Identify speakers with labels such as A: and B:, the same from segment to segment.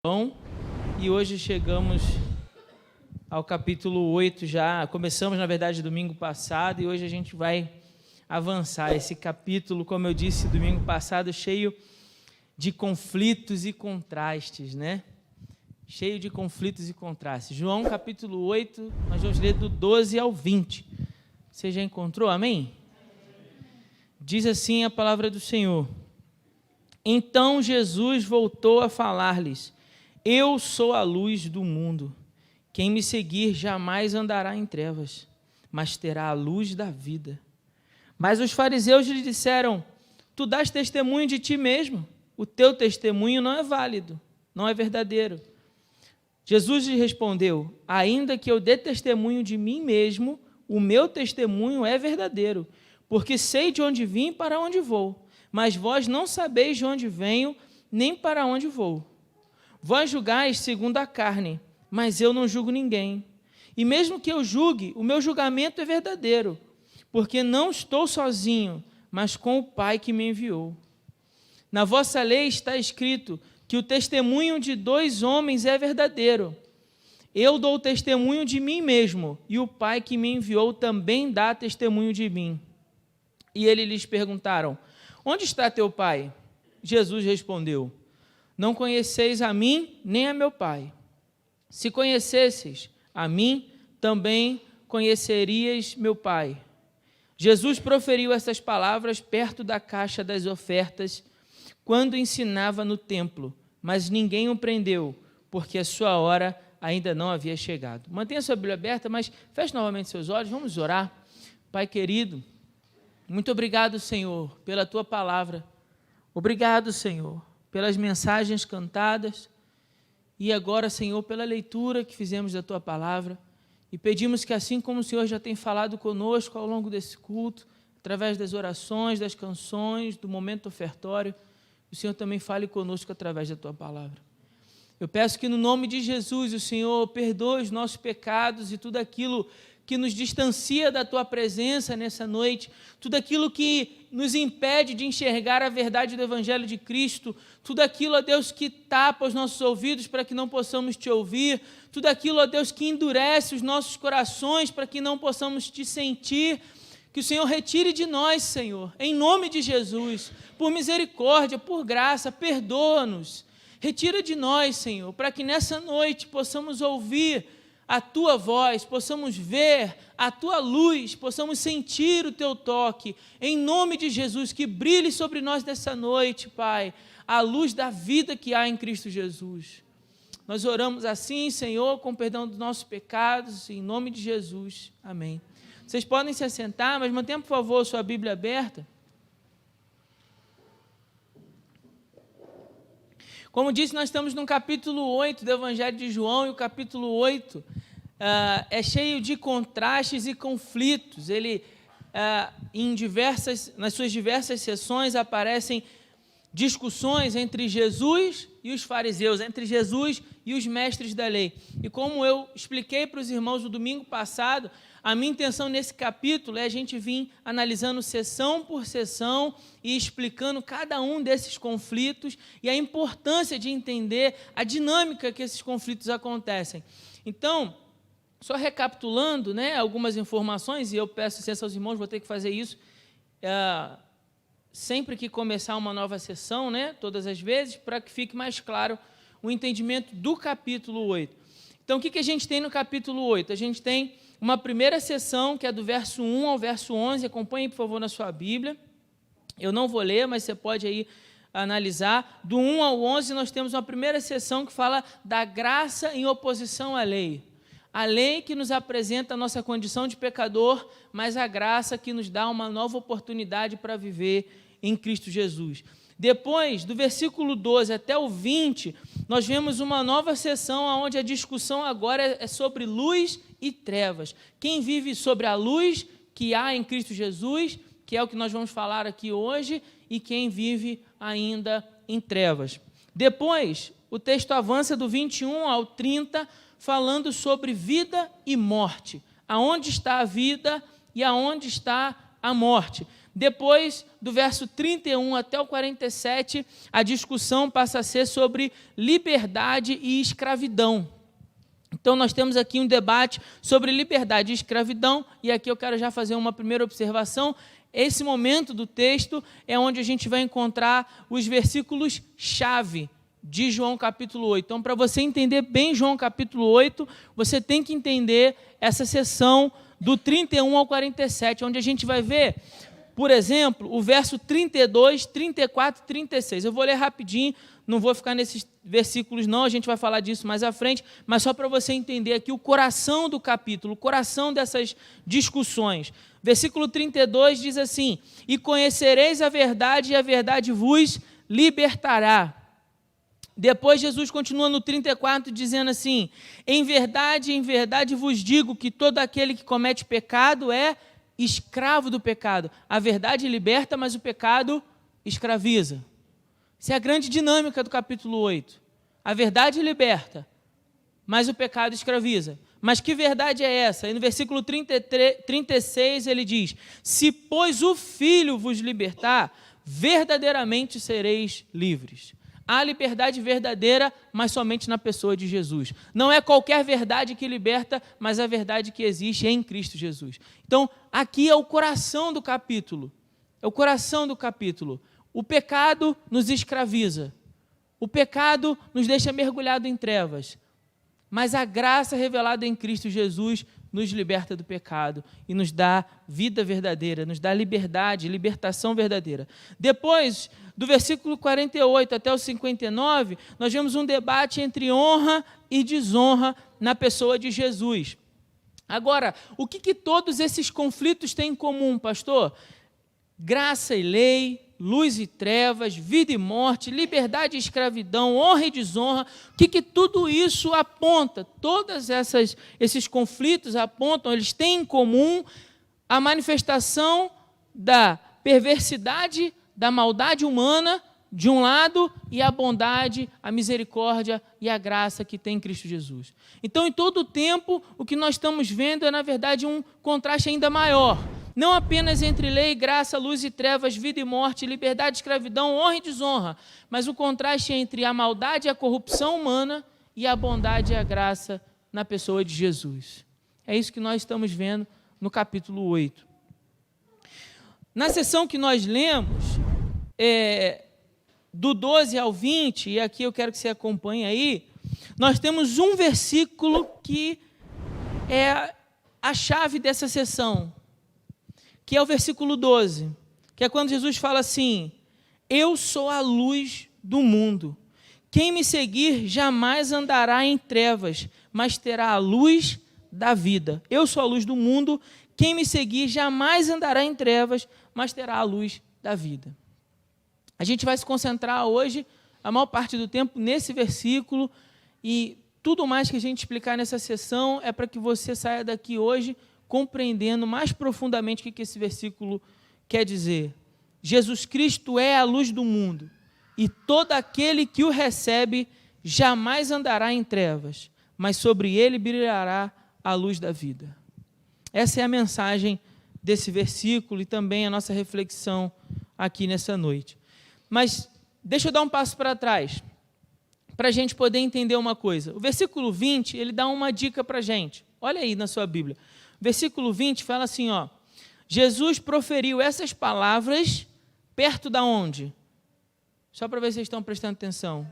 A: João, e hoje chegamos ao capítulo 8 já, começamos na verdade domingo passado e hoje a gente vai avançar. Esse capítulo, como eu disse domingo passado, cheio de conflitos e contrastes, né? Cheio de conflitos e contrastes. João capítulo 8, nós vamos ler do 12 ao 20. Você já encontrou, amém? Diz assim a palavra do Senhor. Então Jesus voltou a falar-lhes: Eu sou a luz do mundo. Quem me seguir jamais andará em trevas, mas terá a luz da vida. Mas os fariseus lhe disseram: Tu dás testemunho de ti mesmo. O teu testemunho não é válido, não é verdadeiro. Jesus lhe respondeu: Ainda que eu dê testemunho de mim mesmo, o meu testemunho é verdadeiro, porque sei de onde vim e para onde vou. Mas vós não sabeis de onde venho, nem para onde vou. Vós julgais segundo a carne, mas eu não julgo ninguém. E mesmo que eu julgue, o meu julgamento é verdadeiro, porque não estou sozinho, mas com o Pai que me enviou. Na vossa lei está escrito que o testemunho de dois homens é verdadeiro. Eu dou testemunho de mim mesmo, e o Pai que me enviou também dá testemunho de mim. E eles lhes perguntaram: Onde está teu Pai? Jesus respondeu: Não conheceis a mim, nem a meu Pai. Se conhecesseis a mim, também conhecerias meu Pai. Jesus proferiu essas palavras perto da caixa das ofertas, quando ensinava no templo, mas ninguém o prendeu, porque a sua hora ainda não havia chegado. Mantenha sua Bíblia aberta, mas feche novamente seus olhos, vamos orar. Pai querido, muito obrigado, Senhor, pela tua palavra. Obrigado, Senhor, pelas mensagens cantadas e agora, Senhor, pela leitura que fizemos da tua palavra, e pedimos que assim como o Senhor já tem falado conosco ao longo desse culto, através das orações, das canções, do momento ofertório, o Senhor também fale conosco através da tua palavra. Eu peço que no nome de Jesus o Senhor perdoe os nossos pecados e tudo aquilo que nos distancia da tua presença nessa noite, tudo aquilo que nos impede de enxergar a verdade do Evangelho de Cristo, tudo aquilo, ó Deus, que tapa os nossos ouvidos para que não possamos te ouvir, tudo aquilo, ó Deus, que endurece os nossos corações para que não possamos te sentir, que o Senhor retire de nós, Senhor, em nome de Jesus, por misericórdia, por graça, perdoa-nos, retira de nós, Senhor, para que nessa noite possamos ouvir a tua voz, possamos ver a tua luz, possamos sentir o teu toque, em nome de Jesus, que brilhe sobre nós nessa noite, Pai, a luz da vida que há em Cristo Jesus. Nós oramos assim, Senhor, com perdão dos nossos pecados, em nome de Jesus, amém. Vocês podem se assentar, mas mantenha, por favor, sua Bíblia aberta. Como disse, nós estamos no capítulo 8 do Evangelho de João, e o capítulo 8 é cheio de contrastes e conflitos. Ele, nas suas diversas sessões, aparecem discussões entre Jesus e os fariseus, entre Jesus e os mestres da lei. E como eu expliquei para os irmãos no domingo passado, a minha intenção nesse capítulo é a gente vir analisando sessão por sessão e explicando cada um desses conflitos e a importância de entender a dinâmica que esses conflitos acontecem. Então, só recapitulando, né, algumas informações, e eu peço licença aos irmãos, vou ter que fazer isso sempre que começar uma nova sessão, né, todas as vezes, para que fique mais claro o entendimento do capítulo 8. Então, o que a gente tem no capítulo 8? A gente tem uma primeira sessão, que é do verso 1 ao verso 11, acompanhe, por favor, na sua Bíblia. Eu não vou ler, mas você pode aí analisar. Do 1 ao 11, nós temos uma primeira sessão que fala da graça em oposição à lei. A lei que nos apresenta a nossa condição de pecador, mas a graça que nos dá uma nova oportunidade para viver em Cristo Jesus. Depois, do versículo 12 até o 20, nós vemos uma nova sessão onde a discussão agora é sobre luz e trevas. Quem vive sobre a luz que há em Cristo Jesus, que é o que nós vamos falar aqui hoje, e quem vive ainda em trevas. Depois, o texto avança do 21 ao 30, falando sobre vida e morte. Aonde está a vida e aonde está a morte. Depois, do verso 31 até o 47, a discussão passa a ser sobre liberdade e escravidão. Então, nós temos aqui um debate sobre liberdade e escravidão, e aqui eu quero já fazer uma primeira observação. Esse momento do texto é onde a gente vai encontrar os versículos-chave de João capítulo 8. Então, para você entender bem João capítulo 8, você tem que entender essa seção do 31 ao 47, onde a gente vai ver, por exemplo, o verso 32, 34 e 36. Eu vou ler rapidinho, não vou ficar nesses versículos não, a gente vai falar disso mais à frente, mas só para você entender aqui o coração do capítulo, o coração dessas discussões. Versículo 32 diz assim: e conhecereis a verdade, e a verdade vos libertará. Depois Jesus continua no 34 dizendo assim: em verdade vos digo que todo aquele que comete pecado é escravo do pecado. A verdade liberta, mas o pecado escraviza. Essa é a grande dinâmica do capítulo 8. A verdade liberta, mas o pecado escraviza. Mas que verdade é essa? E no versículo 36 ele diz: se, pois, o Filho vos libertar, verdadeiramente sereis livres. Há liberdade verdadeira, mas somente na pessoa de Jesus. Não é qualquer verdade que liberta, mas a verdade que existe em Cristo Jesus. Então, aqui é o coração do capítulo. É o coração do capítulo. O pecado nos escraviza. O pecado nos deixa mergulhado em trevas. Mas a graça revelada em Cristo Jesus nos liberta do pecado e nos dá vida verdadeira, nos dá liberdade, libertação verdadeira. Depois, do versículo 48 até o 59, nós vemos um debate entre honra e desonra na pessoa de Jesus. Agora, o que todos esses conflitos têm em comum, pastor? Graça e lei, luz e trevas, vida e morte, liberdade e escravidão, honra e desonra. O que tudo isso aponta? Todos esses conflitos apontam, eles têm em comum a manifestação da perversidade, da maldade humana, de um lado, e a bondade, a misericórdia e a graça que tem em Cristo Jesus. Então, em todo o tempo, o que nós estamos vendo é, na verdade, um contraste ainda maior. Não apenas entre lei, graça, luz e trevas, vida e morte, liberdade, escravidão, honra e desonra, mas o contraste entre a maldade e a corrupção humana e a bondade e a graça na pessoa de Jesus. É isso que nós estamos vendo no capítulo 8. Na seção que nós lemos, do 12 ao 20, e aqui eu quero que você acompanhe aí, nós temos um versículo que é a chave dessa seção, que é o versículo 12, que é quando Jesus fala assim: eu sou a luz do mundo, quem me seguir jamais andará em trevas, mas terá a luz da vida. Eu sou a luz do mundo, quem me seguir jamais andará em trevas, mas terá a luz da vida. A gente vai se concentrar hoje, a maior parte do tempo, nesse versículo, e tudo mais que a gente explicar nessa sessão é para que você saia daqui hoje compreendendo mais profundamente o que esse versículo quer dizer. Jesus Cristo é a luz do mundo, e todo aquele que o recebe jamais andará em trevas, mas sobre ele brilhará a luz da vida. Essa é a mensagem desse versículo e também a nossa reflexão aqui nessa noite. Mas deixa eu dar um passo para trás, para a gente poder entender uma coisa. O versículo 20, ele dá uma dica para a gente. Olha aí na sua Bíblia. Versículo 20 fala assim, ó: Jesus proferiu essas palavras perto da onde? Só para ver se vocês estão prestando atenção.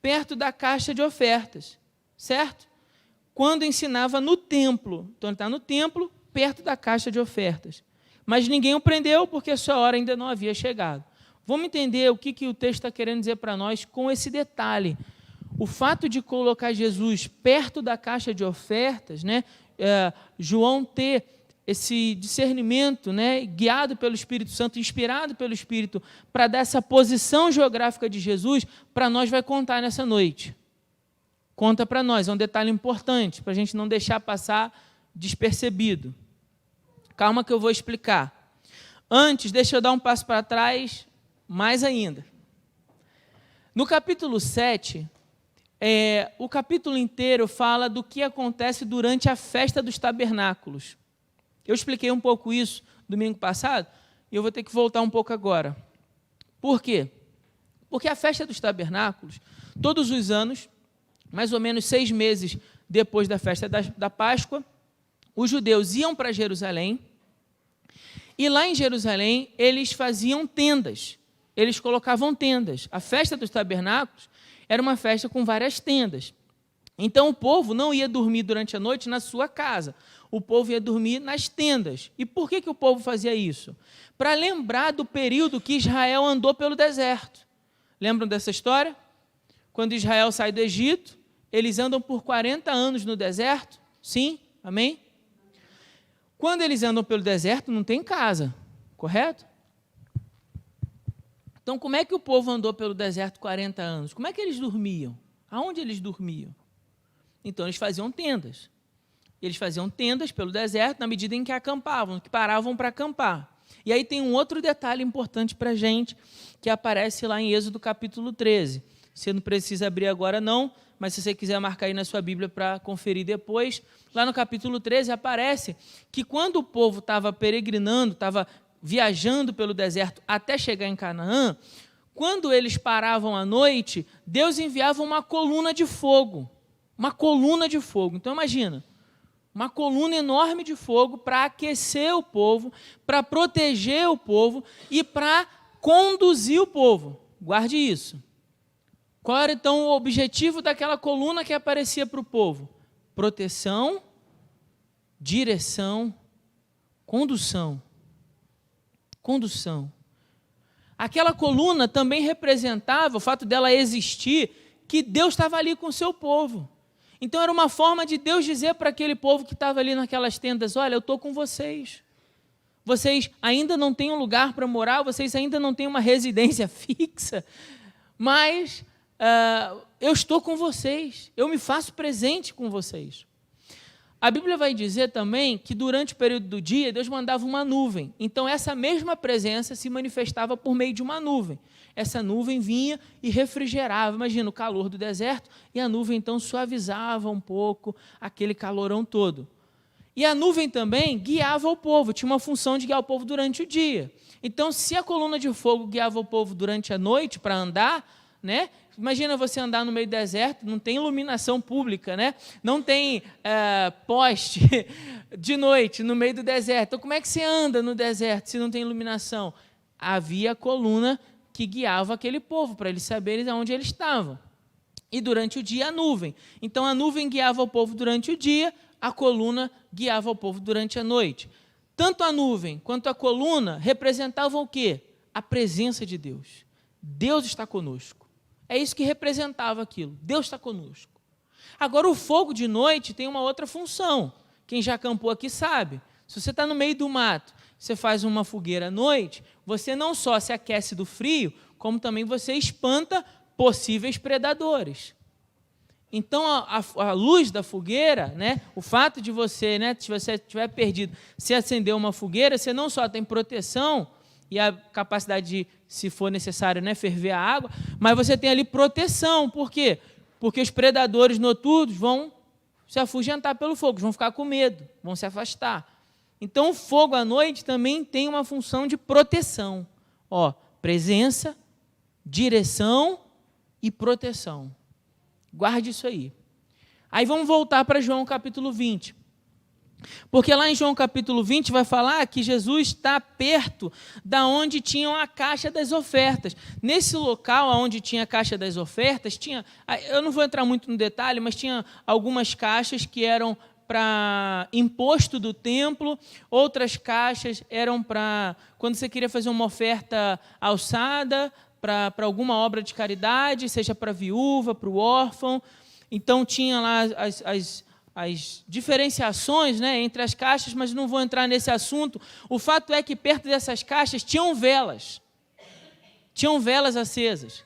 A: Perto da caixa de ofertas, certo? Quando ensinava no templo. Então ele está no templo, perto da caixa de ofertas. Mas ninguém o prendeu porque a sua hora ainda não havia chegado. Vamos entender o que o texto está querendo dizer para nós com esse detalhe. O fato de colocar Jesus perto da caixa de ofertas, né? João ter esse discernimento, né, guiado pelo Espírito Santo, inspirado pelo Espírito, para dar essa posição geográfica de Jesus, para nós vai contar nessa noite. Conta para nós, é um detalhe importante, para a gente não deixar passar despercebido. Calma que eu vou explicar. Antes, deixa eu dar um passo para trás, mais ainda. No capítulo 7, o capítulo inteiro fala do que acontece durante a festa dos tabernáculos. Eu expliquei um pouco isso domingo passado, e eu vou ter que voltar um pouco agora. Por quê? Porque a festa dos tabernáculos, todos os anos, mais ou menos 6 meses depois da festa da Páscoa, os judeus iam para Jerusalém, e lá em Jerusalém eles faziam tendas, eles colocavam tendas. A festa dos tabernáculos era uma festa com várias tendas. Então o povo não ia dormir durante a noite na sua casa, o povo ia dormir nas tendas. E por que o povo fazia isso? Para lembrar do período que Israel andou pelo deserto. Lembram dessa história? Quando Israel sai do Egito, eles andam por 40 anos no deserto? Sim? Amém? Quando eles andam pelo deserto, não tem casa, correto? Então, como é que o povo andou pelo deserto 40 anos? Como é que eles dormiam? Aonde eles dormiam? Então, eles faziam tendas. Eles faziam tendas pelo deserto na medida em que acampavam, que paravam para acampar. E aí tem um outro detalhe importante para a gente, que aparece lá em Êxodo capítulo 13. Você não precisa abrir agora não, mas se você quiser marcar aí na sua Bíblia para conferir depois, lá no capítulo 13 aparece que quando o povo estava peregrinando, estava viajando pelo deserto até chegar em Canaã, quando eles paravam à noite, Deus enviava uma coluna de fogo. Uma coluna de fogo. Então imagina, uma coluna enorme de fogo para aquecer o povo, para proteger o povo e para conduzir o povo. Guarde isso. Qual era então o objetivo daquela coluna que aparecia para o povo? Proteção, direção, condução. Condução. Aquela coluna também representava, o fato dela existir, que Deus estava ali com o seu povo. Então era uma forma de Deus dizer para aquele povo que estava ali naquelas tendas, olha, eu estou com vocês. Vocês ainda não têm um lugar para morar, vocês ainda não têm uma residência fixa, mas eu estou com vocês, eu me faço presente com vocês. A Bíblia vai dizer também que durante o período do dia, Deus mandava uma nuvem. Então, essa mesma presença se manifestava por meio de uma nuvem. Essa nuvem vinha e refrigerava, imagina o calor do deserto, e a nuvem então suavizava um pouco aquele calorão todo. E a nuvem também guiava o povo, tinha uma função de guiar o povo durante o dia. Então, se a coluna de fogo guiava o povo durante a noite para andar, né? Imagina você andar no meio do deserto, não tem iluminação pública, né? Não tem poste de noite no meio do deserto. Então, como é que você anda no deserto se não tem iluminação? Havia a coluna que guiava aquele povo, para eles saberem aonde eles estavam. E durante o dia, a nuvem. Então, a nuvem guiava o povo durante o dia, a coluna guiava o povo durante a noite. Tanto a nuvem quanto a coluna representavam o quê? A presença de Deus. Deus está conosco. É isso que representava aquilo. Deus está conosco. Agora, o fogo de noite tem uma outra função. Quem já acampou aqui sabe. Se você está no meio do mato, você faz uma fogueira à noite, você não só se aquece do frio, como também você espanta possíveis predadores. Então, a luz da fogueira, né, o fato de você, né, se você estiver perdido, se acender uma fogueira, você não só tem proteção e a capacidade de, se for necessário, né, ferver a água, mas você tem ali proteção. Por quê? Porque os predadores noturnos vão se afugentar pelo fogo, vão ficar com medo, vão se afastar. Então, o fogo à noite também tem uma função de proteção. Ó, presença, direção e proteção. Guarde isso aí. Aí vamos voltar para João capítulo 20. Porque lá em João capítulo 20 vai falar que Jesus está perto da onde tinham a caixa das ofertas. Nesse local onde tinha a caixa das ofertas, tinha, eu não vou entrar muito no detalhe, mas tinha algumas caixas que eram para imposto do templo, outras caixas eram para quando você queria fazer uma oferta alçada, para alguma obra de caridade, seja para a viúva, para o órfão. Então, tinha lá as diferenciações, né, entre as caixas, mas não vou entrar nesse assunto. O fato é que perto dessas caixas tinham velas acesas.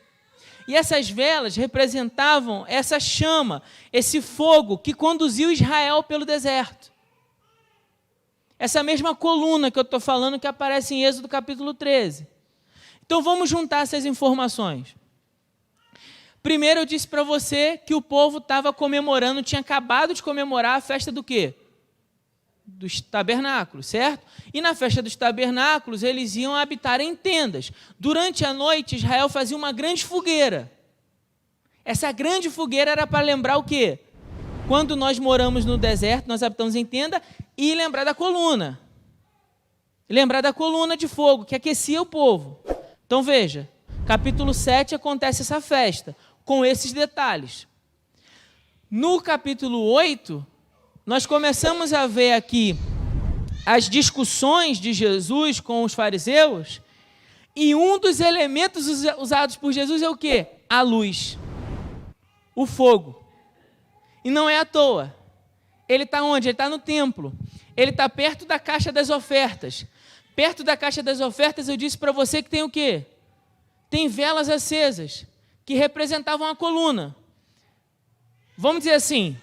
A: E essas velas representavam essa chama, esse fogo que conduziu Israel pelo deserto. Essa mesma coluna que eu estou falando que aparece em Êxodo capítulo 13. Então, vamos juntar essas informações. Primeiro, eu disse para você que o povo estava comemorando, tinha acabado de comemorar a festa do quê? dos tabernáculos, certo? E na festa dos tabernáculos, eles iam habitar em tendas. Durante a noite, Israel fazia uma grande fogueira. Essa grande fogueira era para lembrar o quê? Quando nós moramos no deserto, nós habitamos em tenda, e lembrar da coluna. Lembrar da coluna de fogo, que aquecia o povo. Então veja, capítulo 7 acontece essa festa, com esses detalhes. No capítulo 8, nós começamos a ver aqui as discussões de Jesus com os fariseus, e um dos elementos usados por Jesus é o quê? A luz, o fogo. E não é à toa. Ele está onde? Ele está no templo. Ele está perto da caixa das ofertas. Perto da caixa das ofertas, eu disse para você que tem o quê? Tem velas acesas, que representavam a coluna. Vamos dizer assim,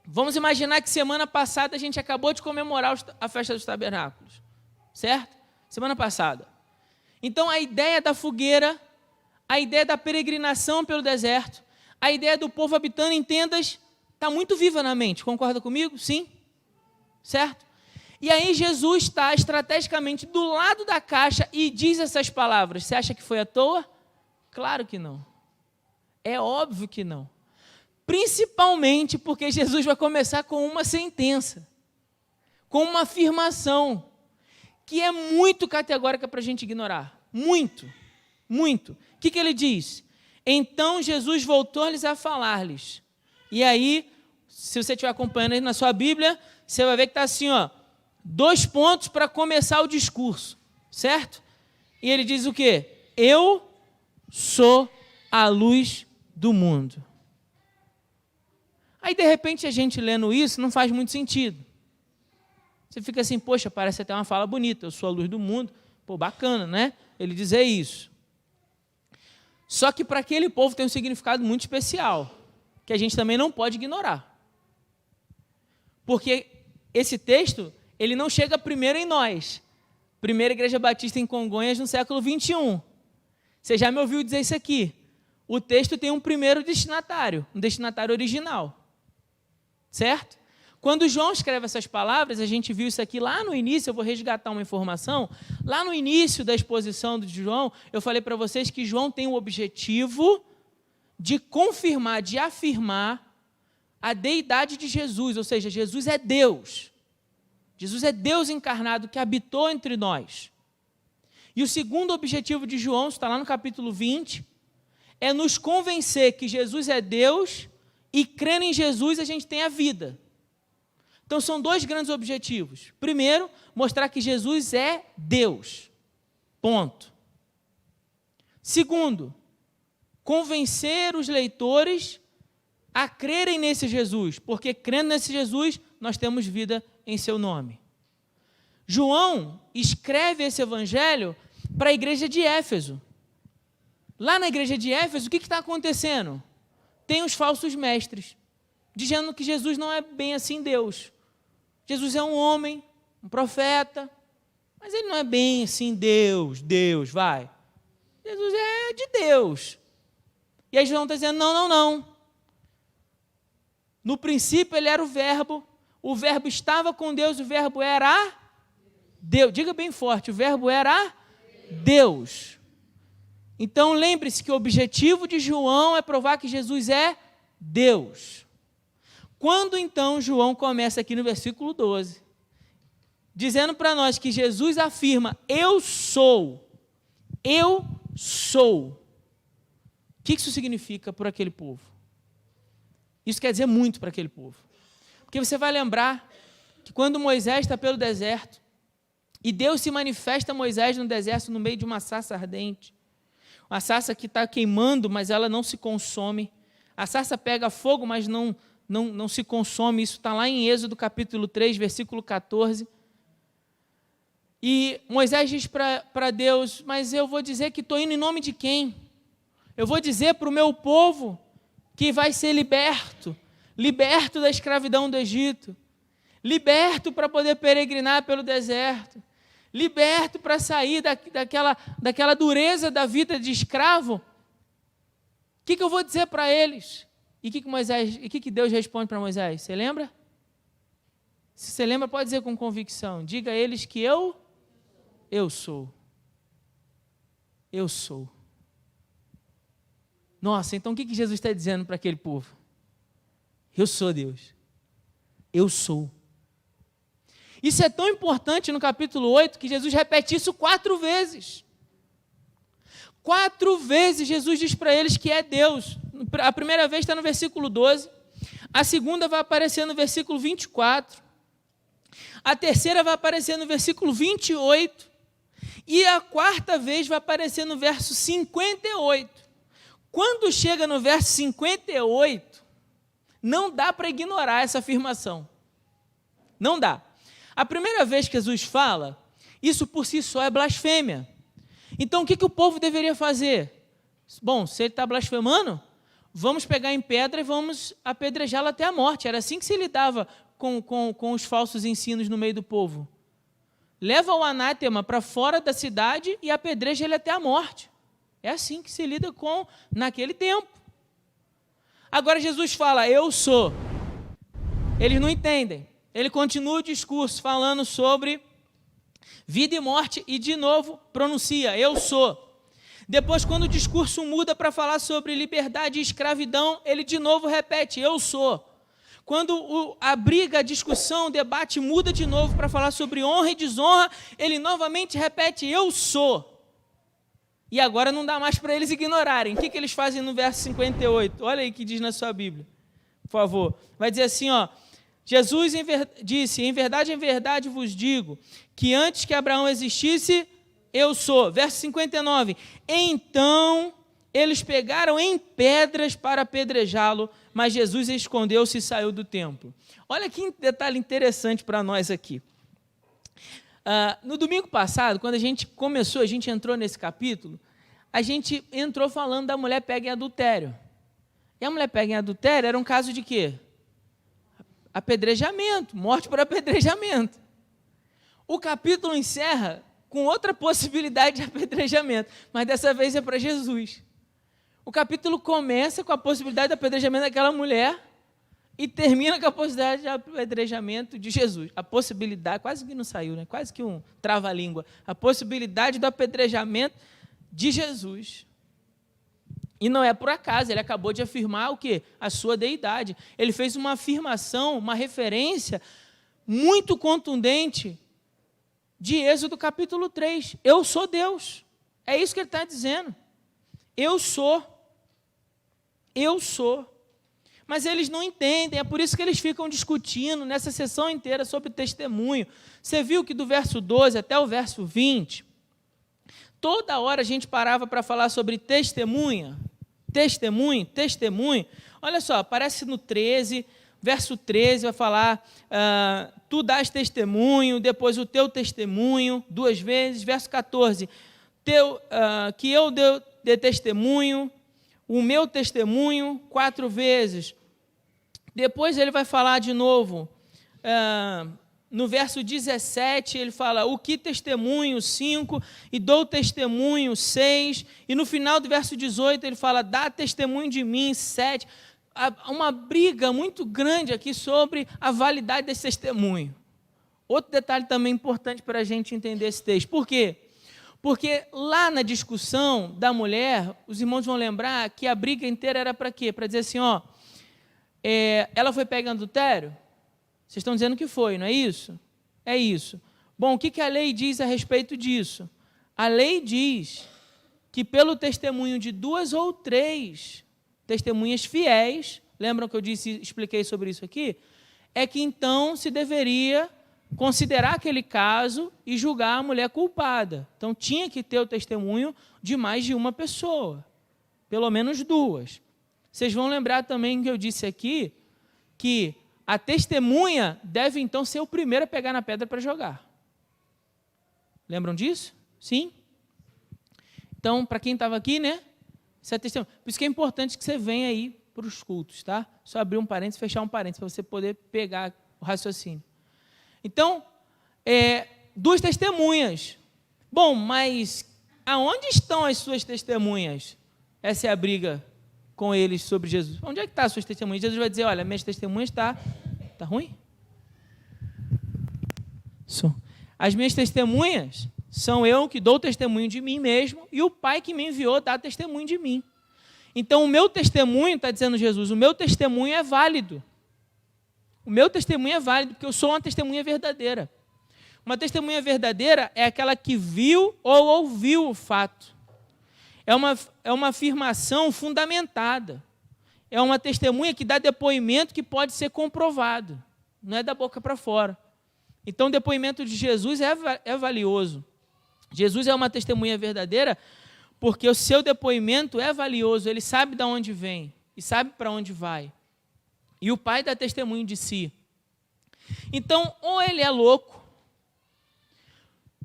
A: vamos imaginar que semana passada a gente acabou de comemorar a festa dos tabernáculos, certo? Semana passada. Então a ideia da fogueira, a ideia da peregrinação pelo deserto, a ideia do povo habitando em tendas, está muito viva na mente, concorda comigo? Sim? Certo? E aí Jesus está estrategicamente do lado da caixa e diz essas palavras. Você acha que foi à toa? Claro que não. É óbvio que não. Principalmente porque Jesus vai começar com uma sentença, com uma afirmação, que é muito categórica para a gente ignorar. Muito, muito. O que ele diz? Então Jesus voltou-lhes a falar-lhes. E aí, se você estiver acompanhando aí na sua Bíblia, você vai ver que está assim, ó, 2 pontos para começar o discurso, certo? E ele diz o quê? Eu sou a luz do mundo. Aí, de repente, a gente lendo isso não faz muito sentido. Você fica assim, poxa, parece até uma fala bonita, eu sou a luz do mundo. Pô, bacana, né? Ele dizer isso. Só que para aquele povo tem um significado muito especial, que a gente também não pode ignorar. Porque esse texto, ele não chega primeiro em nós. Primeira Igreja Batista em Congonhas, no século 21. Você já me ouviu dizer isso aqui. O texto tem um primeiro destinatário, um destinatário original. Certo? Quando João escreve essas palavras, a gente viu isso aqui lá no início, eu vou resgatar uma informação. Lá no início da exposição de João, eu falei para vocês que João tem o objetivo de confirmar, de afirmar a deidade de Jesus, ou seja, Jesus é Deus. Jesus é Deus encarnado que habitou entre nós. E o segundo objetivo de João, está lá no capítulo 20, é nos convencer que Jesus é Deus e crendo em Jesus a gente tem a vida. Então são 2 grandes objetivos. Primeiro, mostrar que Jesus é Deus. Ponto. Segundo, convencer os leitores a crerem nesse Jesus, porque crendo nesse Jesus, nós temos vida em seu nome. João escreve esse evangelho para a igreja de Éfeso. Lá na igreja de Éfeso, o que está acontecendo? Tem os falsos mestres, dizendo que Jesus não é bem assim Deus. Jesus é um homem, um profeta, mas ele não é bem assim Deus, vai. Jesus é de Deus. E aí João está dizendo, não. No princípio ele era o verbo estava com Deus, o verbo era Deus. Diga bem forte, o verbo era Deus. Então lembre-se que o objetivo de João é provar que Jesus é Deus. Quando então João começa aqui no versículo 12, dizendo para nós que Jesus afirma, eu sou. O que isso significa para aquele povo? Isso quer dizer muito para aquele povo. Porque você vai lembrar que quando Moisés está pelo deserto, e Deus se manifesta a Moisés no deserto no meio de uma sarça ardente, uma sarça que está queimando, mas ela não se consome. A sarça pega fogo, mas não se consome. Isso está lá em Êxodo capítulo 3, versículo 14. E Moisés diz para Deus, mas eu vou dizer que estou indo em nome de quem? Eu vou dizer para o meu povo que vai ser liberto da escravidão do Egito, liberto para poder peregrinar pelo deserto, liberto para sair daquela dureza da vida de escravo. O que eu vou dizer para eles? E o que Deus responde para Moisés? Você lembra? Se você lembra, pode dizer com convicção. Diga a eles que eu sou. Eu sou. Nossa, então o que Jesus está dizendo para aquele povo? Eu sou Deus. Eu sou. Isso é tão importante no capítulo 8 que Jesus repete isso 4 vezes. 4 vezes Jesus diz para eles que é Deus. A primeira vez está no versículo 12. A segunda vai aparecer no versículo 24. A terceira vai aparecer no versículo 28. E a quarta vez vai aparecer no verso 58. Quando chega no verso 58, não dá para ignorar essa afirmação. Não dá. A primeira vez que Jesus fala, isso por si só é blasfêmia. Então o que o povo deveria fazer? Bom, se ele está blasfemando, vamos pegar em pedra e vamos apedrejá-lo até a morte. Era assim que se lidava com os falsos ensinos no meio do povo. Leva o anátema para fora da cidade e apedreja ele até a morte. É assim que se lida naquele tempo. Agora Jesus fala, eu sou. Eles não entendem. Ele continua o discurso falando sobre vida e morte e de novo pronuncia, eu sou. Depois, quando o discurso muda para falar sobre liberdade e escravidão, ele de novo repete, eu sou. Quando a briga, a discussão, o debate muda de novo para falar sobre honra e desonra, ele novamente repete, eu sou. E agora não dá mais para eles ignorarem. O que eles fazem no verso 58? Olha aí o que diz na sua Bíblia, por favor. Vai dizer assim, ó, Jesus disse, em verdade vos digo, que antes que Abraão existisse, eu sou. Verso 59, então eles pegaram em pedras para apedrejá-lo, mas Jesus escondeu-se e saiu do templo. Olha que detalhe interessante para nós aqui. No domingo passado, quando a gente entrou nesse capítulo, a gente entrou falando da mulher pega em adultério. E a mulher pega em adultério era um caso de quê? Apedrejamento, morte por apedrejamento. O capítulo encerra com outra possibilidade de apedrejamento, mas dessa vez é para Jesus. O capítulo começa com a possibilidade de apedrejamento daquela mulher e termina com a possibilidade de apedrejamento de Jesus. A possibilidade, quase que não saiu, né? Quase que um trava-língua. A possibilidade do apedrejamento de Jesus. E não é por acaso, ele acabou de afirmar o quê? A sua deidade. Ele fez uma afirmação, uma referência muito contundente de Êxodo capítulo 3. Eu sou Deus. É isso que ele está dizendo. Eu sou. Eu sou. Mas eles não entendem, é por isso que eles ficam discutindo nessa sessão inteira sobre testemunho. Você viu que do verso 12 até o verso 20, toda hora a gente parava para falar sobre testemunho. Olha só, aparece no 13, verso 13 vai falar, tu dás testemunho, depois o teu testemunho, 2 vezes, verso 14, que eu dê testemunho, o meu testemunho, 4 vezes. Depois ele vai falar de novo, no verso 17, ele fala, o que testemunho, 5, e dou testemunho, 6, e no final do verso 18 ele fala, dá testemunho de mim, 7. Há uma briga muito grande aqui sobre a validade desse testemunho. Outro detalhe também importante para a gente entender esse texto. Por quê? Porque lá na discussão da mulher, os irmãos vão lembrar que a briga inteira era para quê? Para dizer assim, ó, ela foi pega em adultério? Vocês estão dizendo que foi, não é isso? É isso. Bom, o que a lei diz a respeito disso? A lei diz que pelo testemunho de 2 ou 3 testemunhas fiéis, lembram que eu expliquei sobre isso aqui? É que então se deveria considerar aquele caso e julgar a mulher culpada. Então, tinha que ter o testemunho de mais de uma pessoa, pelo menos 2. Vocês vão lembrar também que eu disse aqui que a testemunha deve, então, ser o primeiro a pegar na pedra para jogar. Lembram disso? Sim? Então, para quem estava aqui, né? Isso é testemunho. Por isso que é importante que você venha aí para os cultos, tá? Só abrir um parênteses, fechar um parênteses, para você poder pegar o raciocínio. Então, 2 testemunhas. Bom, mas aonde estão as suas testemunhas? Essa é a briga com eles sobre Jesus. Onde é que estão as suas testemunhas? Jesus vai dizer, olha, minhas testemunhas está ruim? As minhas testemunhas são eu que dou testemunho de mim mesmo e o Pai que me enviou dá testemunho de mim. Então, o meu testemunho, está dizendo Jesus, o meu testemunho é válido. O meu testemunho é válido porque eu sou uma testemunha verdadeira. Uma testemunha verdadeira é aquela que viu ou ouviu o fato. É uma afirmação fundamentada. É uma testemunha que dá depoimento que pode ser comprovado. Não é da boca para fora. Então, o depoimento de Jesus é valioso. Jesus é uma testemunha verdadeira porque o seu depoimento é valioso. Ele sabe de onde vem e sabe para onde vai. E o Pai dá testemunho de si. Então, ou ele é louco,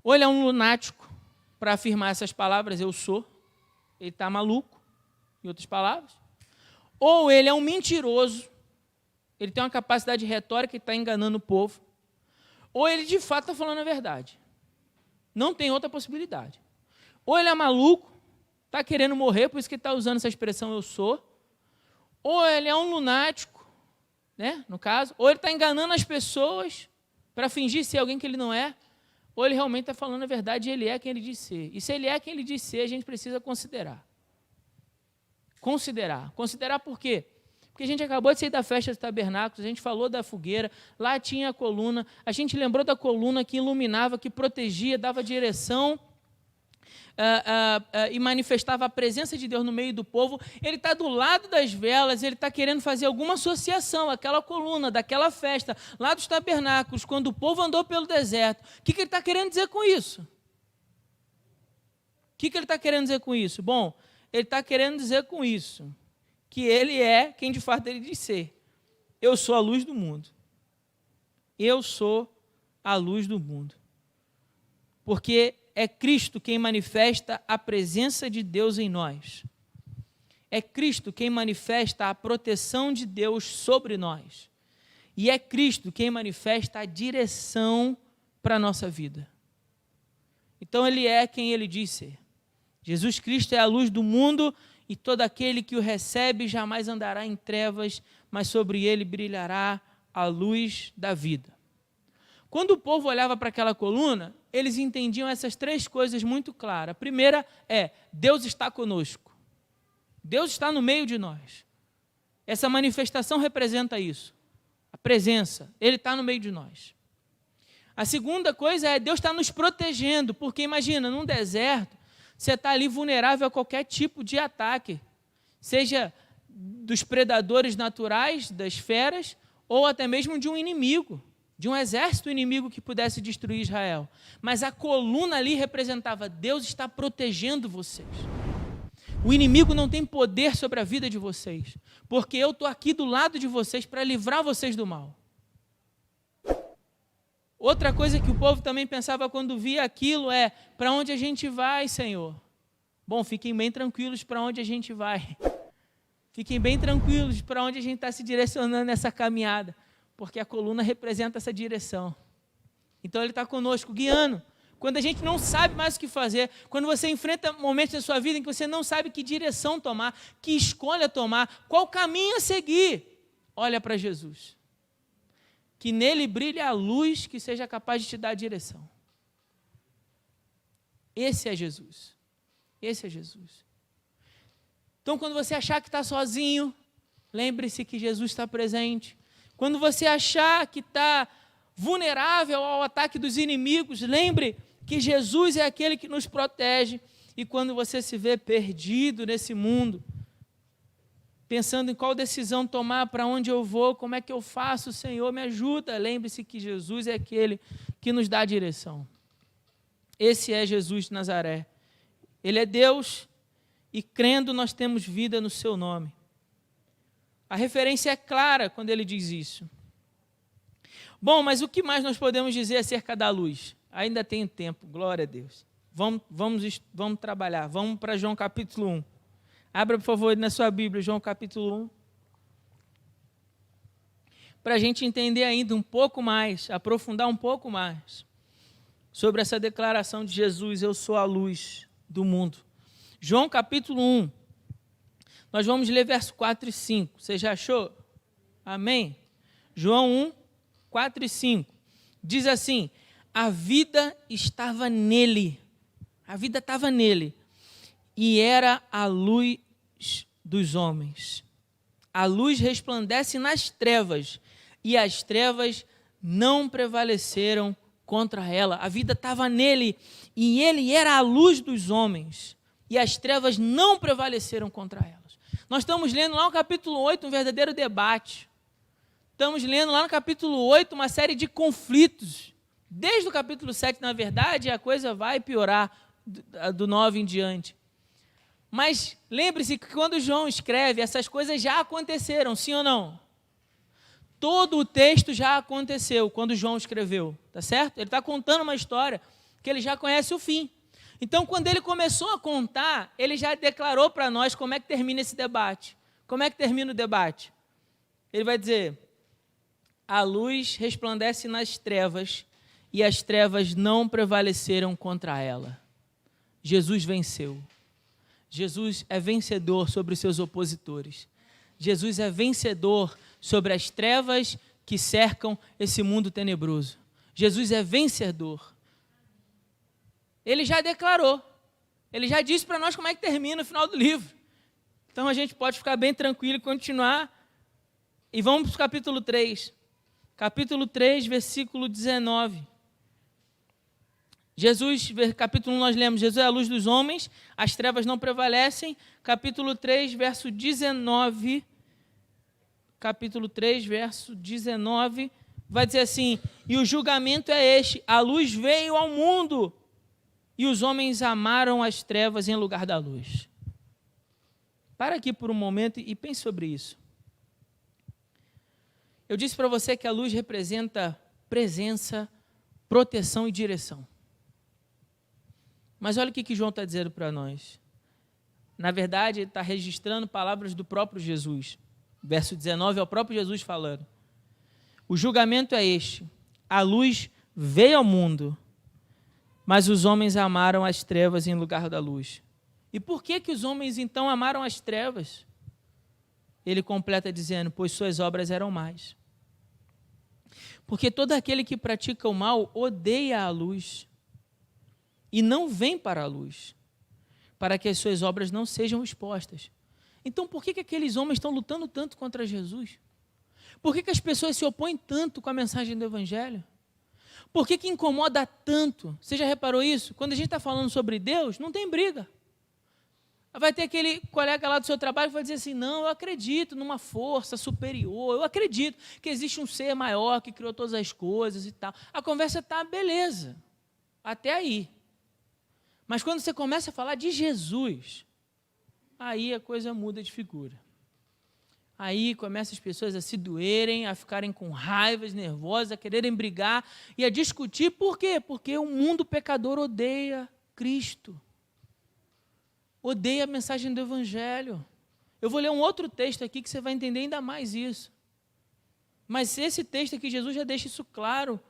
A: ou ele é um lunático para afirmar essas palavras, eu sou. Ele está maluco, em outras palavras. Ou ele é um mentiroso, ele tem uma capacidade retórica e está enganando o povo. Ou ele de fato está falando a verdade. Não tem outra possibilidade. Ou ele é maluco, está querendo morrer, por isso que ele está usando essa expressão eu sou. Ou ele é um lunático, né, no caso. Ou ele está enganando as pessoas para fingir ser alguém que ele não é. Ou ele realmente está falando a verdade e ele é quem ele diz ser. E se ele é quem ele diz ser, a gente precisa considerar. Considerar por quê? Porque a gente acabou de sair da festa dos tabernáculos, a gente falou da fogueira, lá tinha a coluna, a gente lembrou da coluna que iluminava, que protegia, dava direção e manifestava a presença de Deus no meio do povo. Ele está do lado das velas, ele está querendo fazer alguma associação, aquela coluna, daquela festa, lá dos tabernáculos, quando o povo andou pelo deserto. O que ele está querendo dizer com isso? O que ele está querendo dizer com isso? Bom, ele está querendo dizer com isso que ele é quem de fato ele diz ser. Eu sou a luz do mundo. Eu sou a luz do mundo. Porque é Cristo quem manifesta a presença de Deus em nós. É Cristo quem manifesta a proteção de Deus sobre nós. E é Cristo quem manifesta a direção para a nossa vida. Então ele é quem ele diz ser. Jesus Cristo é a luz do mundo e todo aquele que o recebe jamais andará em trevas, mas sobre ele brilhará a luz da vida. Quando o povo olhava para aquela coluna, eles entendiam essas três coisas muito claras. A primeira é, Deus está conosco. Deus está no meio de nós. Essa manifestação representa isso. A presença, Ele está no meio de nós. A segunda coisa é, Deus está nos protegendo, porque imagina, num deserto, você está ali vulnerável a qualquer tipo de ataque, seja dos predadores naturais, das feras, ou até mesmo de um inimigo, de um exército inimigo que pudesse destruir Israel. Mas a coluna ali representava, Deus está protegendo vocês. O inimigo não tem poder sobre a vida de vocês, porque eu estou aqui do lado de vocês para livrar vocês do mal. Outra coisa que o povo também pensava quando via aquilo é, para onde a gente vai, Senhor? Bom, fiquem bem tranquilos para onde a gente vai. Fiquem bem tranquilos para onde a gente está se direcionando nessa caminhada, porque a coluna representa essa direção. Então ele está conosco, guiando. Quando a gente não sabe mais o que fazer, quando você enfrenta momentos da sua vida em que você não sabe que direção tomar, que escolha tomar, qual caminho a seguir, olha para Jesus. Que nele brilhe a luz que seja capaz de te dar a direção. Esse é Jesus. Esse é Jesus. Então, quando você achar que está sozinho, lembre-se que Jesus está presente. Quando você achar que está vulnerável ao ataque dos inimigos, lembre que Jesus é aquele que nos protege. E quando você se vê perdido nesse mundo, pensando em qual decisão tomar, para onde eu vou, como é que eu faço, Senhor, me ajuda. Lembre-se que Jesus é aquele que nos dá a direção. Esse é Jesus de Nazaré. Ele é Deus e crendo nós temos vida no seu nome. A referência é clara quando ele diz isso. Bom, mas o que mais nós podemos dizer acerca da luz? Ainda tem tempo, glória a Deus. Vamos trabalhar, vamos para João capítulo 1. Abra, por favor, na sua Bíblia, João capítulo 1. Para a gente entender ainda um pouco mais, aprofundar um pouco mais sobre essa declaração de Jesus, eu sou a luz do mundo. João capítulo 1. Nós vamos ler verso 4 e 5. Você já achou? Amém? João 1, 4 e 5. Diz assim, a vida estava nele. A vida estava nele. E era a luz dos homens. A luz resplandece nas trevas, e as trevas não prevaleceram contra ela. A vida estava nele, e ele era a luz dos homens, e as trevas não prevaleceram contra elas. Nós estamos lendo lá no capítulo 8 um verdadeiro debate. Estamos lendo lá no capítulo 8 uma série de conflitos. Desde o capítulo 7, na verdade, a coisa vai piorar do 9 em diante. Mas lembre-se que quando João escreve, essas coisas já aconteceram, sim ou não? Todo o texto já aconteceu quando João escreveu, tá certo? Ele está contando uma história que ele já conhece o fim. Então, quando ele começou a contar, ele já declarou para nós como é que termina esse debate. Como é que termina o debate? Ele vai dizer: a luz resplandece nas trevas, e as trevas não prevaleceram contra ela. Jesus venceu. Jesus é vencedor sobre os seus opositores. Jesus é vencedor sobre as trevas que cercam esse mundo tenebroso. Jesus é vencedor. Ele já declarou. Ele já disse para nós como é que termina o final do livro. Então a gente pode ficar bem tranquilo e continuar. E vamos para o capítulo 3. Capítulo 3, versículo 19. Jesus, capítulo 1 nós lemos, Jesus é a luz dos homens, as trevas não prevalecem. Capítulo 3, verso 19, capítulo 3, verso 19, vai dizer assim: e o julgamento é este, a luz veio ao mundo, e os homens amaram as trevas em lugar da luz. Para aqui por um momento e pense sobre isso. Eu disse para você que a luz representa presença, proteção e direção. Mas olha o que João está dizendo para nós. Na verdade, ele está registrando palavras do próprio Jesus. Verso 19 é o próprio Jesus falando. O julgamento é este: a luz veio ao mundo, mas os homens amaram as trevas em lugar da luz. E por que os homens então amaram as trevas? Ele completa dizendo: pois suas obras eram más. Porque todo aquele que pratica o mal odeia a luz e não vem para a luz, para que as suas obras não sejam expostas. Então, por que aqueles homens estão lutando tanto contra Jesus? Por que as pessoas se opõem tanto com a mensagem do Evangelho? Por que incomoda tanto? Você já reparou isso? Quando a gente está falando sobre Deus, não tem briga. Vai ter aquele colega lá do seu trabalho que vai dizer assim: não, eu acredito numa força superior, eu acredito que existe um ser maior que criou todas as coisas e tal. A conversa está beleza, até aí. Mas quando você começa a falar de Jesus, aí a coisa muda de figura. Aí começam as pessoas a se doerem, a ficarem com raivas, nervosas, a quererem brigar e a discutir. Por quê? Porque o mundo pecador odeia Cristo. Odeia a mensagem do Evangelho. Eu vou ler um outro texto aqui que você vai entender ainda mais isso. Mas esse texto aqui, Jesus já deixa isso claro.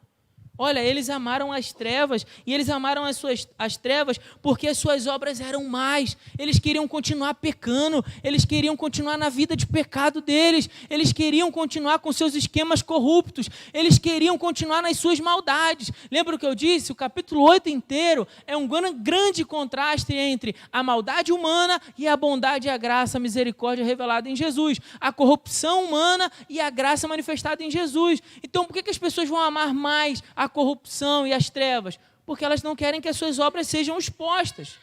A: Olha, eles amaram as trevas, e eles amaram as trevas porque as suas obras eram más. Eles queriam continuar pecando, eles queriam continuar na vida de pecado deles, eles queriam continuar com seus esquemas corruptos, eles queriam continuar nas suas maldades. Lembra o que eu disse? O capítulo 8 inteiro é um grande contraste entre a maldade humana e a bondade e a graça, a misericórdia revelada em Jesus, a corrupção humana e a graça manifestada em Jesus. Então, por que as pessoas vão amar mais a corrupção e as trevas? Porque elas não querem que as suas obras sejam expostas.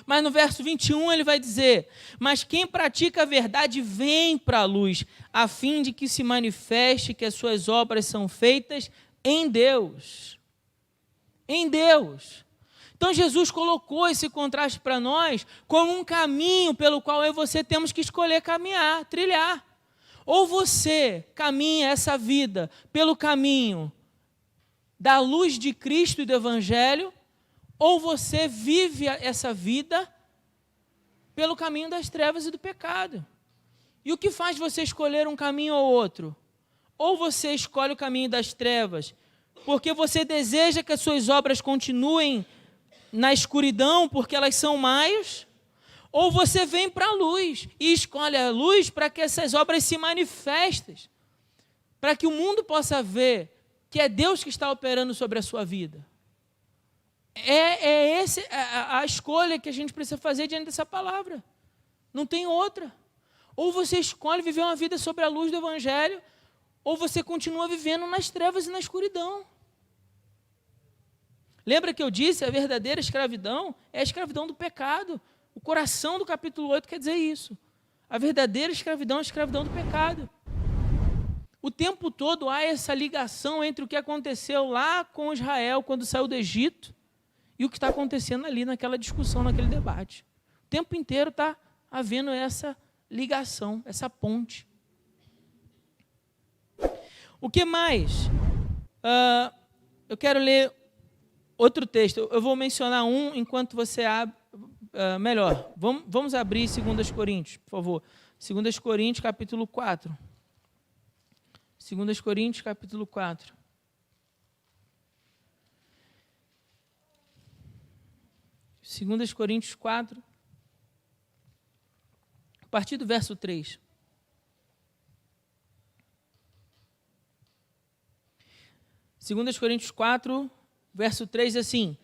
A: Mas no verso 21 ele vai dizer: mas quem pratica a verdade vem para a luz, a fim de que se manifeste que as suas obras são feitas em Deus. Em Deus. Então Jesus colocou esse contraste para nós como um caminho pelo qual eu e você temos que escolher caminhar, trilhar. Ou você caminha essa vida pelo caminho da luz de Cristo e do Evangelho, ou você vive essa vida pelo caminho das trevas e do pecado. E o que faz você escolher um caminho ou outro? Ou você escolhe o caminho das trevas porque você deseja que as suas obras continuem na escuridão porque elas são más, ou você vem para a luz e escolhe a luz para que essas obras se manifestem, para que o mundo possa ver que é Deus que está operando sobre a sua vida. É essa a escolha que a gente precisa fazer diante dessa palavra. Não tem outra. Ou você escolhe viver uma vida sobre a luz do Evangelho, ou você continua vivendo nas trevas e na escuridão. Lembra que eu disse, a verdadeira escravidão é a escravidão do pecado. O coração do capítulo 8 quer dizer isso. A verdadeira escravidão é a escravidão do pecado. O tempo todo há essa ligação entre o que aconteceu lá com Israel, quando saiu do Egito, e o que está acontecendo ali naquela discussão, naquele debate. O tempo inteiro está havendo essa ligação, essa ponte. O que mais? Eu quero ler outro texto. Eu vou mencionar um enquanto você abre. Melhor, vamos abrir 2 Coríntios, por favor. 2 Coríntios, capítulo 4. 2 Coríntios, capítulo 4. Segundas Coríntios 4, a partir do verso 3. Segundas Coríntios 4, verso 3, assim: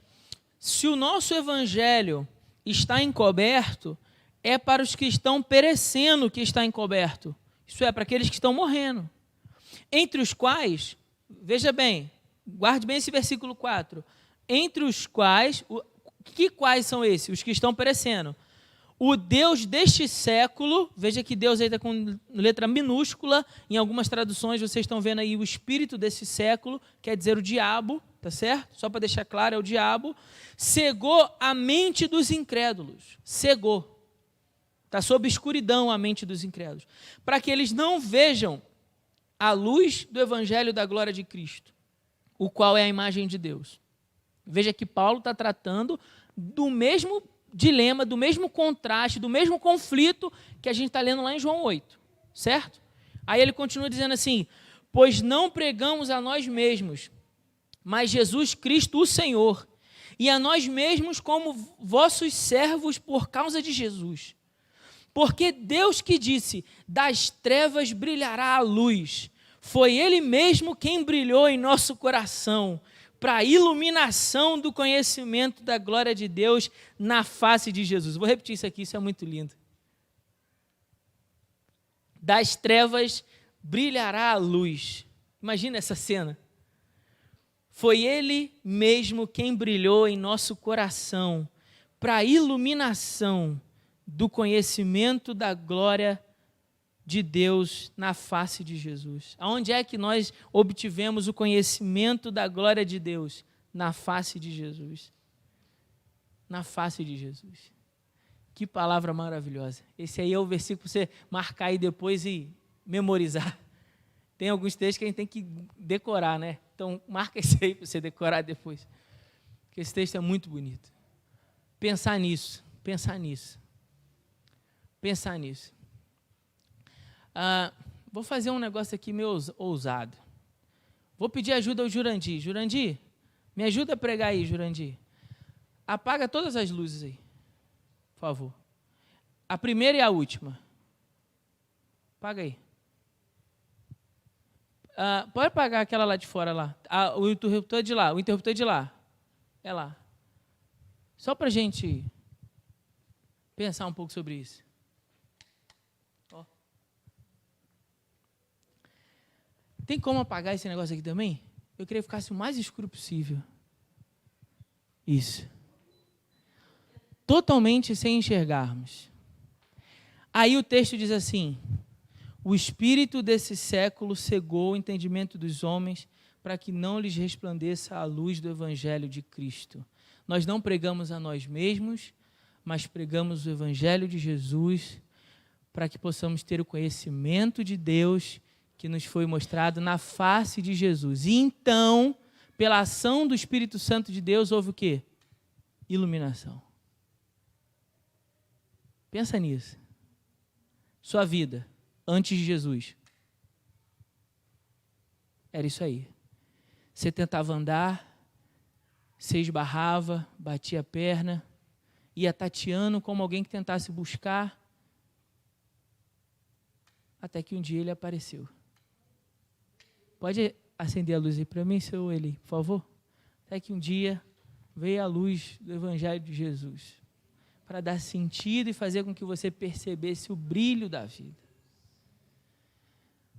A: se o nosso evangelho está encoberto, é para os que estão perecendo que está encoberto. Isso é, para aqueles que estão morrendo. Entre os quais, veja bem, guarde bem esse versículo 4, entre os quais, quais são esses? Os que estão perecendo. O Deus deste século, veja que Deus aí está com letra minúscula, em algumas traduções vocês estão vendo aí o espírito desse século, quer dizer o diabo, tá certo? Só para deixar claro, é o diabo, cegou a mente dos incrédulos, cegou, está sob escuridão a mente dos incrédulos, para que eles não vejam a luz do evangelho da glória de Cristo, o qual é a imagem de Deus. Veja que Paulo está tratando do mesmo dilema, do mesmo contraste, do mesmo conflito que a gente está lendo lá em João 8, certo? Aí ele continua dizendo assim: pois não pregamos a nós mesmos, mas Jesus Cristo o Senhor, e a nós mesmos como vossos servos por causa de Jesus. Porque Deus que disse, das trevas brilhará a luz, foi Ele mesmo quem brilhou em nosso coração, para a iluminação do conhecimento da glória de Deus na face de Jesus. Vou repetir isso aqui, isso é muito lindo. Das trevas brilhará a luz. Imagina essa cena. Foi Ele mesmo quem brilhou em nosso coração, para a iluminação do conhecimento da glória de Deus na face de Jesus. Aonde é que nós obtivemos o conhecimento da glória de Deus? Na face de Jesus. Na face de Jesus. Que palavra maravilhosa. Esse aí é o versículo para você marcar aí depois e memorizar. Tem alguns textos que a gente tem que decorar, né? Então, marca esse aí para você decorar depois. Porque esse texto é muito bonito. Pensar nisso, pensar nisso. Pensar nisso. Vou fazer um negócio aqui meio ousado. Vou pedir ajuda ao Jurandir. Jurandir, me ajuda a pregar aí, Jurandir. Apaga todas as luzes aí, por favor. A primeira e a última. Apaga aí. Pode apagar aquela lá de fora lá. O interruptor de lá. O interruptor de lá. É lá. Só para a gente pensar um pouco sobre isso. Tem como apagar esse negócio aqui também? Eu queria que ficasse o mais escuro possível. Isso. Totalmente sem enxergarmos. Aí o texto diz assim: o espírito desse século cegou o entendimento dos homens para que não lhes resplandeça a luz do evangelho de Cristo. Nós não pregamos a nós mesmos, mas pregamos o evangelho de Jesus para que possamos ter o conhecimento de Deus que nos foi mostrado na face de Jesus. E então, pela ação do Espírito Santo de Deus, houve o quê? Iluminação. Pensa nisso. Sua vida, antes de Jesus. Era isso aí. Você tentava andar, você esbarrava, batia a perna, ia tateando como alguém que tentasse buscar, até que um dia ele apareceu. acender a luz aí para mim, seu Eli, por favor? Até que um dia veio a luz do Evangelho de Jesus, para dar sentido e fazer com que você percebesse o brilho da vida.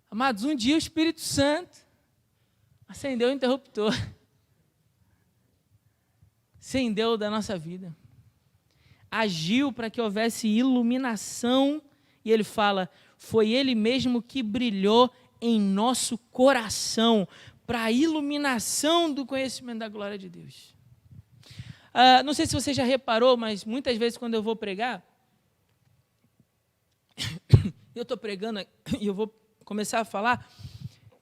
A: Amados, um dia o Espírito Santo acendeu o interruptor, acendeu da nossa vida, agiu para que houvesse iluminação, e ele fala, foi ele mesmo que brilhou em nosso coração, para a iluminação do conhecimento da glória de Deus. Não sei se você já reparou, mas muitas vezes quando eu vou pregar, eu estou pregando e eu vou começar a falar,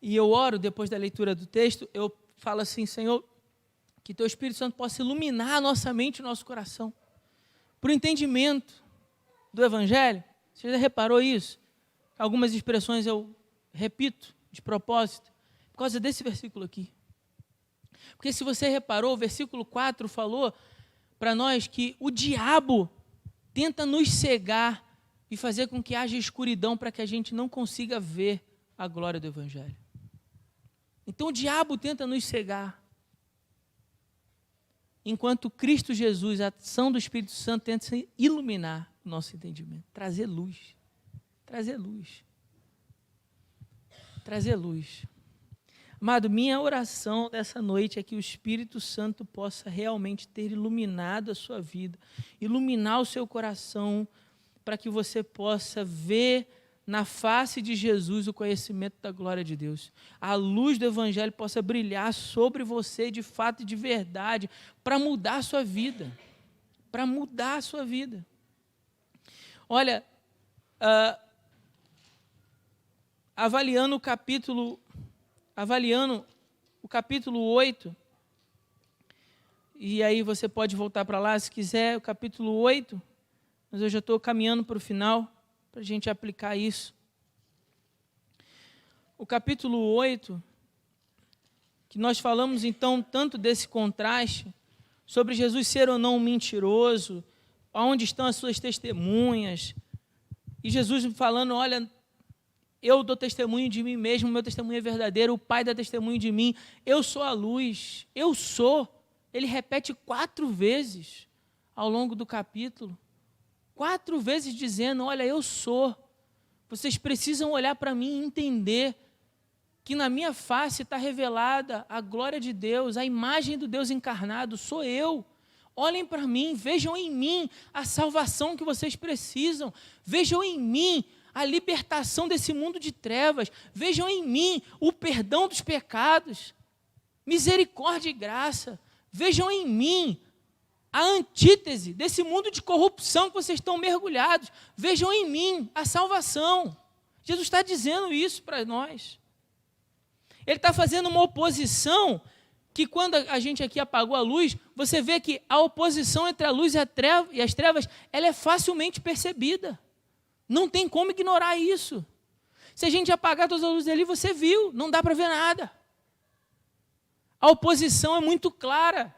A: e eu oro depois da leitura do texto, eu falo assim, Senhor, que Teu Espírito Santo possa iluminar a nossa mente e o nosso coração, para o entendimento do Evangelho. Você já reparou isso? Algumas expressões eu repito de propósito, por causa desse versículo aqui. Porque se você reparou, o versículo 4 falou para nós que o diabo tenta nos cegar e fazer com que haja escuridão para que a gente não consiga ver a glória do Evangelho. Então o diabo tenta nos cegar, enquanto Cristo Jesus, a ação do Espírito Santo, tenta iluminar o nosso entendimento, trazer luz, trazer luz, trazer luz. Amado, minha oração dessa noite é que o Espírito Santo possa realmente ter iluminado a sua vida, iluminar o seu coração, para que você possa ver na face de Jesus o conhecimento da glória de Deus. A luz do Evangelho possa brilhar sobre você de fato e de verdade, para mudar a sua vida. Para mudar a sua vida. Olha, avaliando o capítulo 8, e aí você pode voltar para lá se quiser, o capítulo 8, mas eu já estou caminhando para o final, para a gente aplicar isso. O capítulo 8, que nós falamos então tanto desse contraste, sobre Jesus ser ou não um mentiroso, onde estão as suas testemunhas, e Jesus falando, olha, eu dou testemunho de mim mesmo, meu testemunho é verdadeiro, o Pai dá testemunho de mim, eu sou a luz, eu sou. Ele repete 4 vezes ao longo do capítulo, 4 vezes dizendo, olha, eu sou. Vocês precisam olhar para mim e entender que na minha face está revelada a glória de Deus, a imagem do Deus encarnado, sou eu. Olhem para mim, vejam em mim a salvação que vocês precisam, vejam em mim a libertação desse mundo de trevas, vejam em mim o perdão dos pecados, misericórdia e graça, vejam em mim a antítese desse mundo de corrupção que vocês estão mergulhados, vejam em mim a salvação. Jesus está dizendo isso para nós. Ele está fazendo uma oposição que quando a gente aqui apagou a luz, você vê que a oposição entre a luz e as trevas, ela é facilmente percebida. Não tem como ignorar isso. Se a gente apagar todas as luzes ali, você viu, não dá para ver nada. A oposição é muito clara.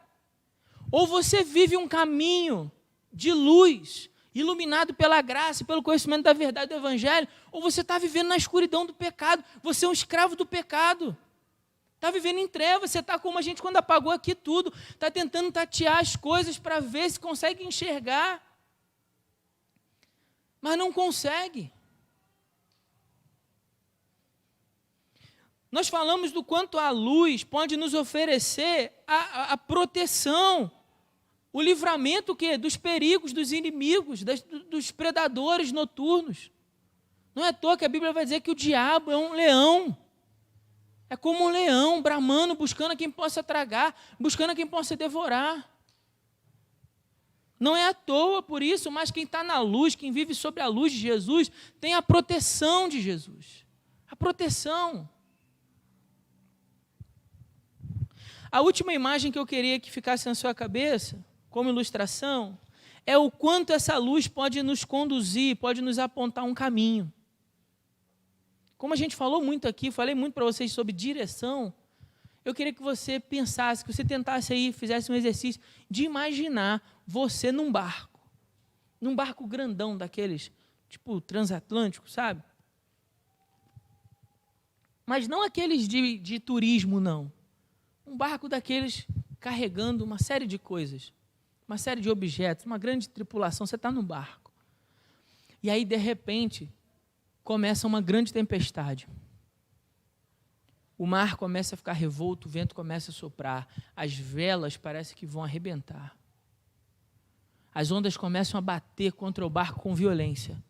A: Ou você vive um caminho de luz, iluminado pela graça e pelo conhecimento da verdade do Evangelho, ou você está vivendo na escuridão do pecado, você é um escravo do pecado. Está vivendo em trevas, você está como a gente quando apagou aqui tudo, está tentando tatear as coisas para ver se consegue enxergar, mas não consegue. Nós falamos do quanto a luz pode nos oferecer a proteção, o livramento dos perigos, dos inimigos, dos predadores noturnos. Não é à toa que a Bíblia vai dizer que o diabo é um leão. É como um leão bramando, buscando a quem possa tragar, buscando a quem possa devorar. Não é à toa por isso, mas quem está na luz, quem vive sob a luz de Jesus, tem a proteção de Jesus. A proteção. A última imagem que eu queria que ficasse na sua cabeça, como ilustração, é o quanto essa luz pode nos conduzir, pode nos apontar um caminho. Como a gente falou muito aqui, falei muito para vocês sobre direção, eu queria que você pensasse, que você tentasse aí, fizesse um exercício de imaginar você num barco grandão daqueles, tipo transatlântico, sabe? Mas não aqueles de turismo, não. Um barco daqueles carregando uma série de coisas, uma série de objetos, uma grande tripulação. Você está no barco. E aí, de repente, começa uma grande tempestade. O mar começa a ficar revolto, o vento começa a soprar, as velas parecem que vão arrebentar. As ondas começam a bater contra o barco com violência.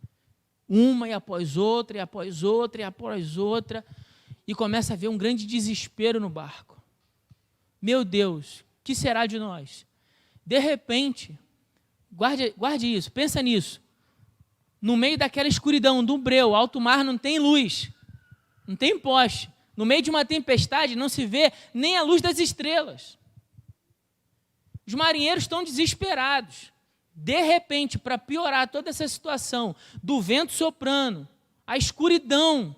A: Uma e após outra, e após outra, e após outra. E começa a haver um grande desespero no barco. Meu Deus, o que será de nós? De repente, guarde isso, pensa nisso. No meio daquela escuridão, do breu, alto mar não tem luz, não tem poste. No meio de uma tempestade não se vê nem a luz das estrelas. Os marinheiros estão desesperados. De repente, para piorar toda essa situação, do vento soprando, a escuridão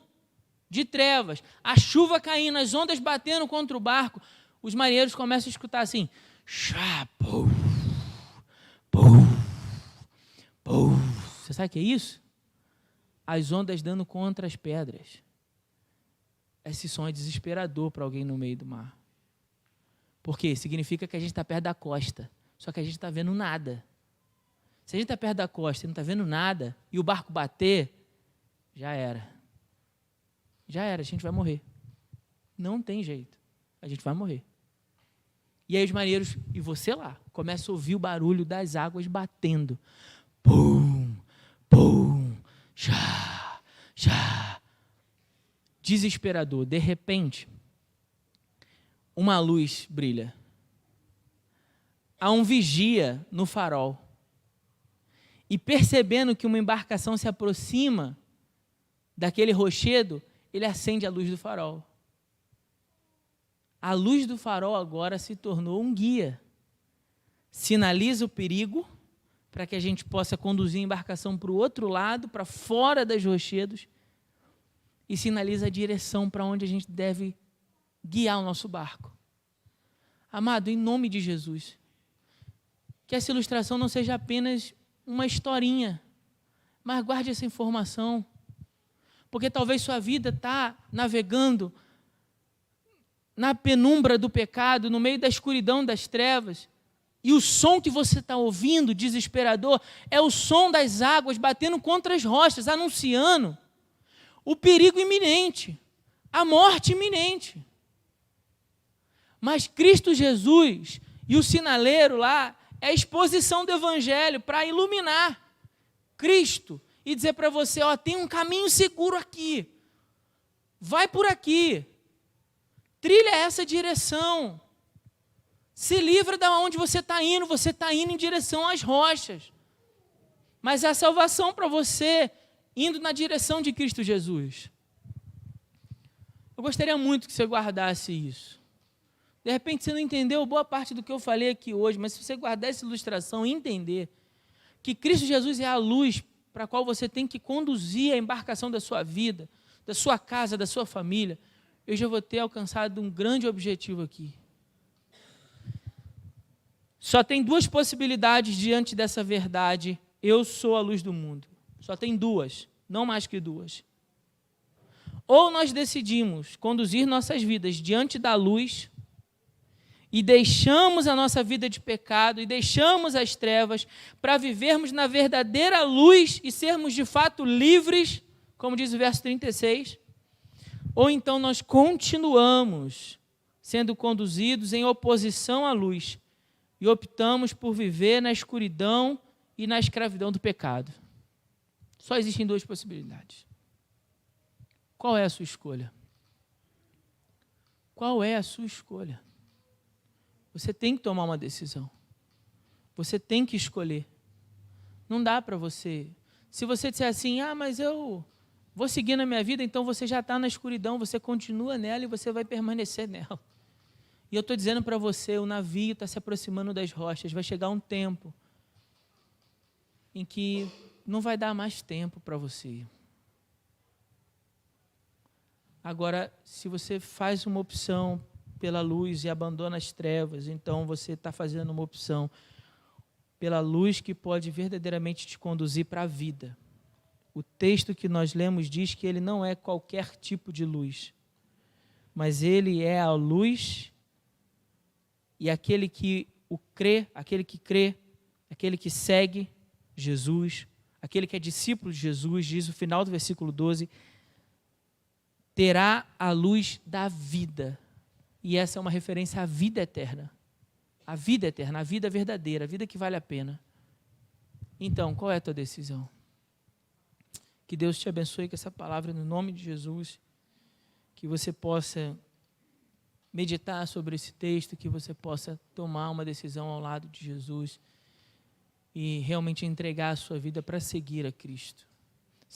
A: de trevas, a chuva caindo, as ondas batendo contra o barco, os marinheiros começam a escutar assim, puf, puf, puf. Você sabe o que é isso? As ondas dando contra as pedras. Esse som é desesperador para alguém no meio do mar. Por quê? Significa que a gente está perto da costa, só que a gente não está vendo nada. Se a gente está perto da costa e não está vendo nada, e o barco bater, já era. Já era, a gente vai morrer. Não tem jeito, a gente vai morrer. E aí os marinheiros, e você lá, começa a ouvir o barulho das águas batendo. Pum, pum, chá, chá. Desesperador. De repente, uma luz brilha. Há um vigia no farol. E percebendo que uma embarcação se aproxima daquele rochedo, ele acende a luz do farol. A luz do farol agora se tornou um guia. Sinaliza o perigo para que a gente possa conduzir a embarcação para o outro lado, para fora dos rochedos, e sinaliza a direção para onde a gente deve guiar o nosso barco. Amado, em nome de Jesus, que essa ilustração não seja apenas uma historinha, mas guarde essa informação, porque talvez sua vida está navegando na penumbra do pecado, no meio da escuridão das trevas, e o som que você está ouvindo, desesperador, é o som das águas batendo contra as rochas, anunciando o perigo iminente, a morte iminente. Mas Cristo Jesus e o sinaleiro lá é a exposição do Evangelho para iluminar Cristo e dizer para você, ó, tem um caminho seguro aqui, vai por aqui, trilha essa direção, se livra de onde você está indo em direção às rochas, mas a salvação para você, indo na direção de Cristo Jesus. Eu gostaria muito que você guardasse isso. De repente você não entendeu boa parte do que eu falei aqui hoje, mas se você guardar essa ilustração e entender que Cristo Jesus é a luz para a qual você tem que conduzir a embarcação da sua vida, da sua casa, da sua família, eu já vou ter alcançado um grande objetivo aqui. Só tem duas possibilidades diante dessa verdade. Eu sou a luz do mundo. Só tem duas, não mais que duas. Ou nós decidimos conduzir nossas vidas diante da luz e deixamos a nossa vida de pecado e deixamos as trevas para vivermos na verdadeira luz e sermos de fato livres, como diz o verso 36. Ou então nós continuamos sendo conduzidos em oposição à luz e optamos por viver na escuridão e na escravidão do pecado. Só existem duas possibilidades. Qual é a sua escolha? Qual é a sua escolha? Você tem que tomar uma decisão. Você tem que escolher. Não dá para você. Se você disser assim, mas eu vou seguir na minha vida, então você já está na escuridão, você continua nela e você vai permanecer nela. E eu estou dizendo para você, o navio está se aproximando das rochas, vai chegar um tempo em que não vai dar mais tempo para você. Agora, se você faz uma opção pela luz e abandona as trevas, então você está fazendo uma opção pela luz que pode verdadeiramente te conduzir para a vida. O texto que nós lemos diz que ele não é qualquer tipo de luz. mas ele é a luz, e aquele que crê, aquele que segue Jesus, aquele que é discípulo de Jesus, diz o final do versículo 12, terá a luz da vida. E essa é uma referência à vida eterna. A vida eterna, a vida verdadeira, a vida que vale a pena. Então, qual é a tua decisão? Que Deus te abençoe com essa palavra no nome de Jesus. Que você possa meditar sobre esse texto, que você possa tomar uma decisão ao lado de Jesus e realmente entregar a sua vida para seguir a Cristo.